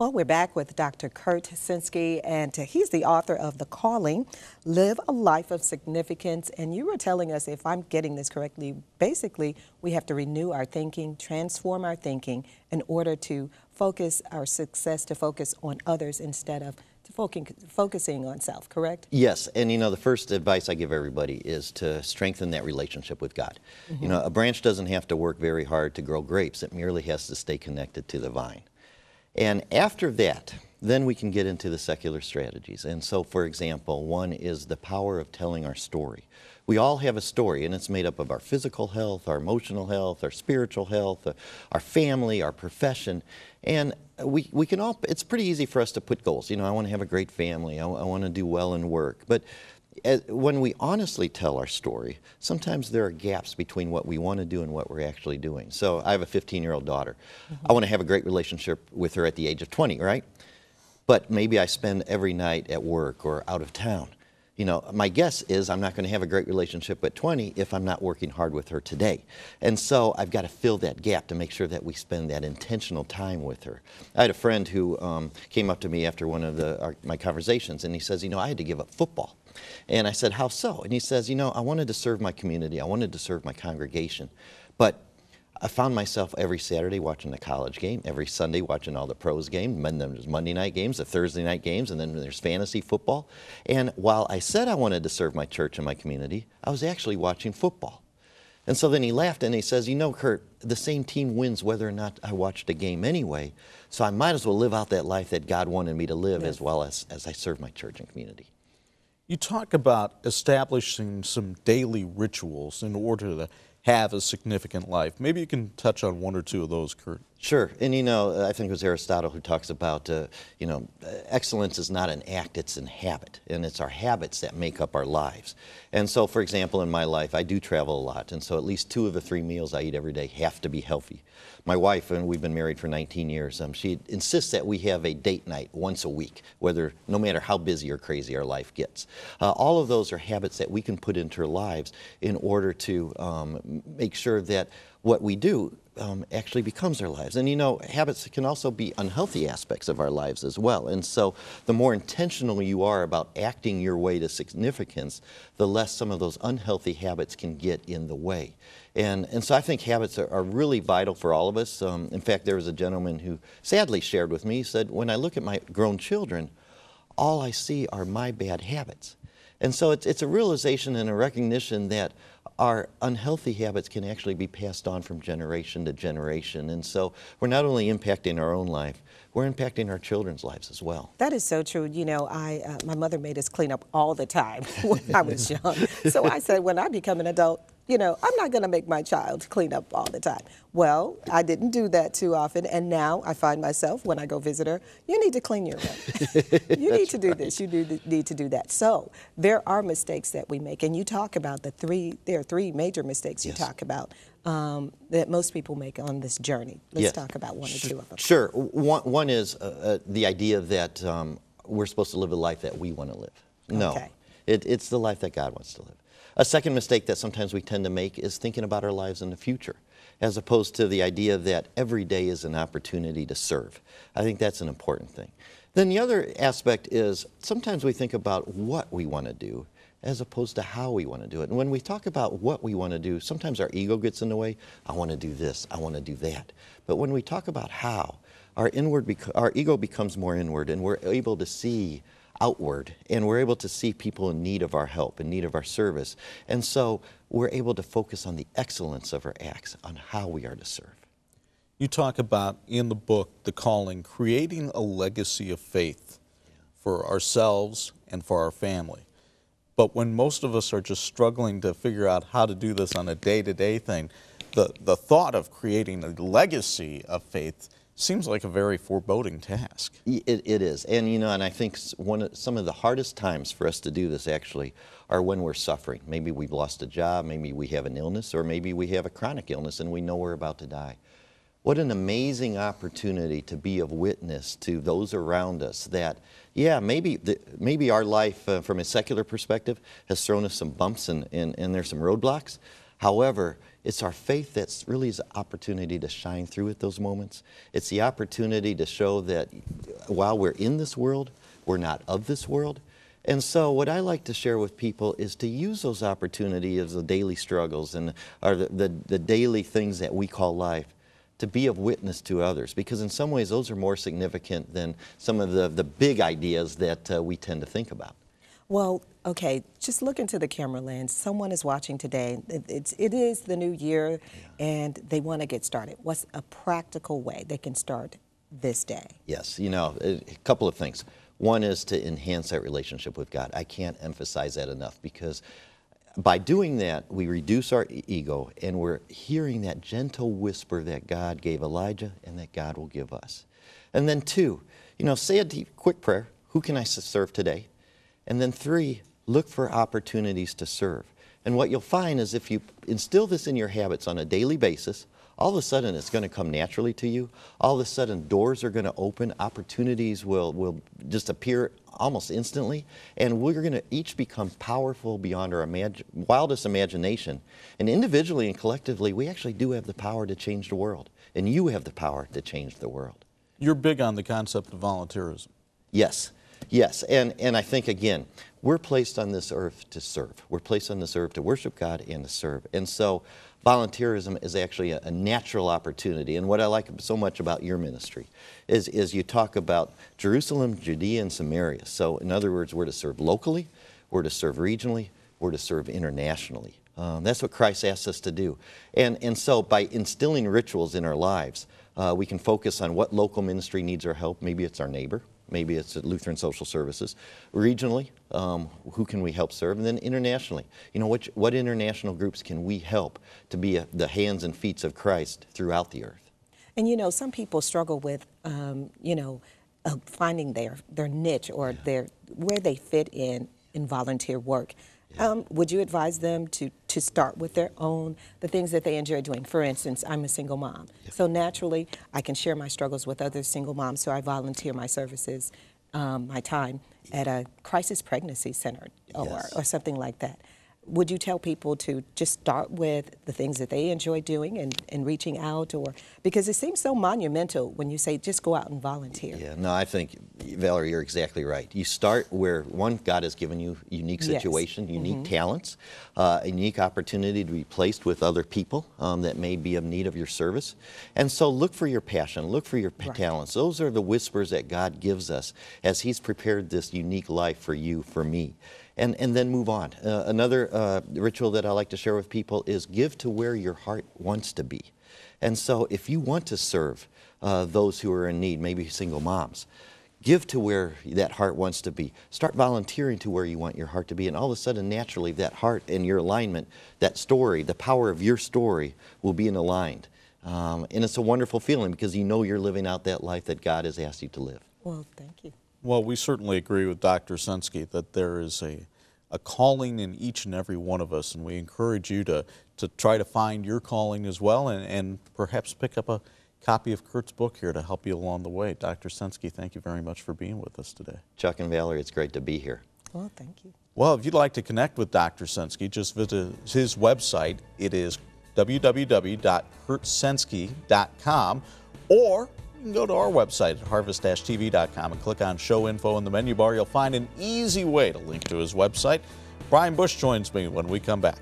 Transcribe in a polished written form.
Well, we're back with Dr. Kurt Senske, and he's the author of The Calling, Live a Life of Significance. And you were telling us, if I'm getting this correctly, basically we have to renew our thinking, transform our thinking in order to focus our success, to focus on others instead of focusing on self, correct? Yes, and you know, the first advice I give everybody is to strengthen that relationship with God. You know, a branch doesn't have to work very hard to grow grapes. It merely has to stay connected to the vine. And after that, then we can get into the secular strategies. And so, for example, one is the power of telling our story. We all have a story, and it's made up of our physical health, our emotional health, our spiritual health, our family, our profession. And we can all, it's pretty easy for us to put goals. You know, I want to have a great family. I want to do well in work. But when we honestly tell our story, sometimes there are gaps between what we want to do and what we're actually doing. So I have a 15-year-old daughter. I want to have a great relationship with her at the age of 20, right? But maybe I spend every night at work or out of town. You know, my guess is I'm not going to have a great relationship at 20 if I'm not working hard with her today. And so I've got to fill that gap to make sure that we spend that intentional time with her. I had a friend who came up to me after one of my conversations, and he says, you know, I had to give up football. And I said, how so? And he says, you know, I wanted to serve my community. I wanted to serve my congregation. But I found myself every Saturday watching the college game, every Sunday watching all the pros games, and then there's Monday night games, the Thursday night games, and then there's fantasy football. And while I said I wanted to serve my church and my community, I was actually watching football. And so then he laughed and he says, you know, Kurt, the same team wins whether or not I watched a game anyway, so I might as well live out that life that God wanted me to live, as well as I serve my church and community. You talk about establishing some daily rituals in order to have a significant life. Maybe you can touch on one or two of those, Kurt. Sure. And, you know, I think it was Aristotle who talks about, you know, excellence is not an act, it's an habit. And it's our habits that make up our lives. And so, for example, in my life, I do travel a lot. And so at least 2 of the 3 meals I eat every day have to be healthy. My wife, and we've been married for 19 years, she insists that we have a date night once a week, no matter how busy or crazy our life gets. All of those are habits that we can put into our lives in order to make sure that what we do actually becomes our lives. And you know, habits can also be unhealthy aspects of our lives as well. And so the more intentional you are about acting your way to significance, the less some of those unhealthy habits can get in the way. And so I think habits are really vital for all of us. In fact, there was a gentleman who sadly shared with me, he said, when I look at my grown children, all I see are my bad habits. And so it's a realization and a recognition that our unhealthy habits can actually be passed on from generation to generation. And so we're not only impacting our own life, we're impacting our children's lives as well. That is so true. You know, my mother made us clean up all the time when I was young. So I said, when I become an adult, you know, I'm not going to make my child clean up all the time. Well, I didn't do that too often, and now I find myself, when I go visit her, you need to clean your room. You need to do this. You need to do that. So there are mistakes that we make, and you talk about there are 3 major mistakes you talk about that most people make on this journey. Let's talk about 1 or 2 of them. Sure. One is the idea that we're supposed to live the life that we want to live. No, okay. It's the life that God wants to live. A second mistake that sometimes we tend to make is thinking about our lives in the future, as opposed to the idea that every day is an opportunity to serve. I think that's an important thing. Then the other aspect is sometimes we think about what we want to do as opposed to how we want to do it. And when we talk about what we want to do, sometimes our ego gets in the way. I want to do this, I want to do that. But when we talk about how, our ego becomes more inward, and we're able to see outward, and we're able to see people in need of our help, in need of our service. And so we're able to focus on the excellence of our acts, on how we are to serve. You talk about, in the book, The Calling, creating a legacy of faith for ourselves and for our family. But when most of us are just struggling to figure out how to do this on a day-to-day thing, the thought of creating a legacy of faith seems like a very foreboding task. It is. And, you know, and I think some of the hardest times for us to do this actually are when we're suffering. Maybe we've lost a job, maybe we have an illness, or maybe we have a chronic illness and we know we're about to die. What an amazing opportunity to be of witness to those around us that, yeah, maybe our life from a secular perspective has thrown us some bumps and there's some roadblocks. However, it's our faith that's really is the opportunity to shine through at those moments. It's the opportunity to show that while we're in this world, we're not of this world. And so what I like to share with people is to use those opportunities of the daily struggles and or the daily things that we call life to be of witness to others, because in some ways those are more significant than some of the big ideas that we tend to think about. Well, okay, just look into the camera lens. Someone is watching today. It is the new year, and they want to get started. What's a practical way they can start this day? Yes, you know, a couple of things. One is to enhance that relationship with God. I can't emphasize that enough, because by doing that, we reduce our ego, and we're hearing that gentle whisper that God gave Elijah and that God will give us. And then two, you know, say a deep, quick prayer. Who can I serve today? And then three, look for opportunities to serve. And what you'll find is if you instill this in your habits on a daily basis, all of a sudden it's going to come naturally to you. All of a sudden doors are going to open, opportunities will just appear almost instantly, and we're going to each become powerful beyond our wildest imagination. And individually and collectively, we actually do have the power to change the world, and you have the power to change the world. You're big on the concept of volunteerism. Yes. Yes, and I think, again, we're placed on this earth to serve. We're placed on this earth to worship God and to serve. And so volunteerism is actually a natural opportunity. And what I like so much about your ministry is you talk about Jerusalem, Judea, and Samaria. So in other words, we're to serve locally, we're to serve regionally, we're to serve internationally. That's what Christ asks us to do. And so by instilling rituals in our lives, we can focus on what local ministry needs our help. Maybe it's our neighbor. Maybe it's at Lutheran Social Services. Regionally, who can we help serve? And then internationally, you know, what international groups can we help to be the hands and feet of Christ throughout the earth? And you know, some people struggle with, you know, finding their niche or where they fit in volunteer work. Would you advise them to start with their own, the things that they enjoy doing? For instance, I'm a single mom. So naturally, I can share my struggles with other single moms, so I volunteer my services, my time at a crisis pregnancy center or something like that. Would you tell people to just start with the things that they enjoy doing and reaching out, or because it seems so monumental when you say just go out and volunteer? Yeah, no, I think, Valerie, you're exactly right. You start where, one, God has given you a unique situation, unique talents, a unique opportunity to be placed with other people that may be of need of your service. And so look for your passion, look for your talents. Those are the whispers that God gives us as He's prepared this unique life for you, for me. And then move on. Another ritual that I like to share with people is give to where your heart wants to be. And so if you want to serve those who are in need, maybe single moms, give to where that heart wants to be. Start volunteering to where you want your heart to be, and all of a sudden, naturally, that heart and your alignment, that story, the power of your story will be aligned. And it's a wonderful feeling because you know you're living out that life that God has asked you to live. Well, thank you. Well, we certainly agree with Dr. Senske that there is a calling in each and every one of us, and we encourage you to try to find your calling as well, and perhaps pick up a copy of Kurt's book here to help you along the way. Dr. Senske, thank you very much for being with us today. Chuck and Valerie, it's great to be here. Well, thank you. Well, if you'd like to connect with Dr. Senske, just visit his website. It is www.kurtsenske.com, or you can go to our website at harvest-tv.com and click on Show Info in the menu bar. You'll find an easy way to link to his website. Brian Bush joins me when we come back.